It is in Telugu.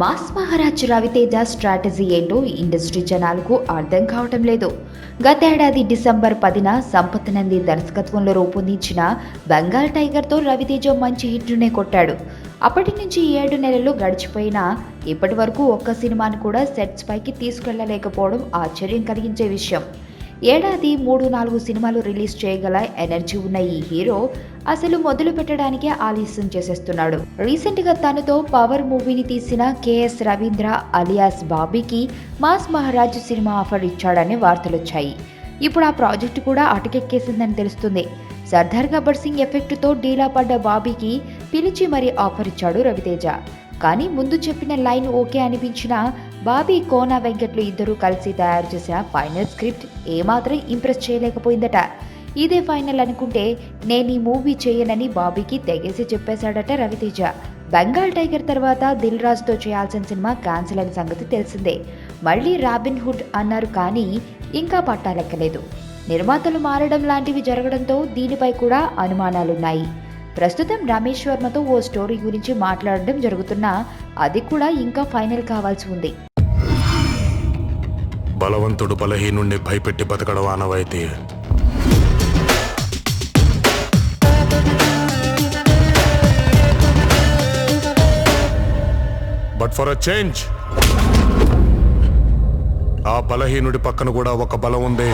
మాస్ మహారాజ్ రవితేజ స్ట్రాటజీ ఏంటో ఇండస్ట్రీ జనాలకు అర్థం కావటం లేదు. గతేడాది డిసెంబర్ 10న సంపత్ నంది దర్శకత్వంలో రూపొందించిన బెంగాల్ టైగర్తో రవితేజ మంచి హిట్నే కొట్టాడు. అప్పటి నుంచి 7 నెలలు గడిచిపోయినా ఇప్పటి వరకు ఒక్క సినిమాను కూడా సెట్స్ పైకి తీసుకెళ్లలేకపోవడం ఆశ్చర్యం కలిగించే విషయం. ఏడాది 3-4 సినిమాలు రిలీజ్ చేయగల ఎనర్జీ ఉన్న ఈ హీరో అసలు మొదలు పెట్టడానికే ఆలస్యం చేసేస్తున్నాడు. రీసెంట్ గా తనతో పవర్ మూవీని తీసిన కేఎస్ రవీంద్ర అలియాస్ బాబీకి మాస్ మహారాజ్ సినిమా ఆఫర్ ఇచ్చాడనే వార్తలొచ్చాయి. ఇప్పుడు ఆ ప్రాజెక్టు కూడా అటకెక్కేసిందని తెలుస్తుంది. సర్దార్ గబ్బర్ సింగ్ ఎఫెక్ట్తో డీలా పడ్డ బాబీకి పిలిచి మరీ ఆఫర్ ఇచ్చాడు రవితేజ. కానీ ముందు చెప్పిన లైన్ ఓకే అనిపించిన బాబీ, కోనా వెంకట్లు ఇద్దరూ కలిసి తయారు చేసిన ఫైనల్ స్క్రిప్ట్ ఏమాత్రం ఇంప్రెస్ చేయలేకపోయిందట. ఇదే ఫైనల్ అనుకుంటే నేను ఈ మూవీ చేయనని బాబీకి తెగేసి చెప్పేశాడట రవితేజ. బెంగాల్ టైగర్ తర్వాత దిల్ రాజుతో చేయాల్సిన సినిమా క్యాన్సిల్ అయిన సంగతి తెలిసిందే. మళ్ళీ రాబిన్ హుడ్ అన్నారు కానీ ఇంకా పట్టాలెక్కలేదు. నిర్మాతలు మారడం లాంటివి జరగడంతో దీనిపై కూడా అనుమానాలున్నాయి. ప్రస్తుతం రమేష్ వర్మతో ఓ స్టోరీ గురించి మాట్లాడడం జరుగుతున్నా అది కూడా ఇంకా ఫైనల్ కావాల్సి ఉంది. బలవంతుడు బలహీనుండి భయపెట్టి బతకడం ఆనవాయితీ. బట్ ఫర్ అ చేంజ్ ఆ బలహీనుడి పక్కన కూడా ఒక బలం ఉంది.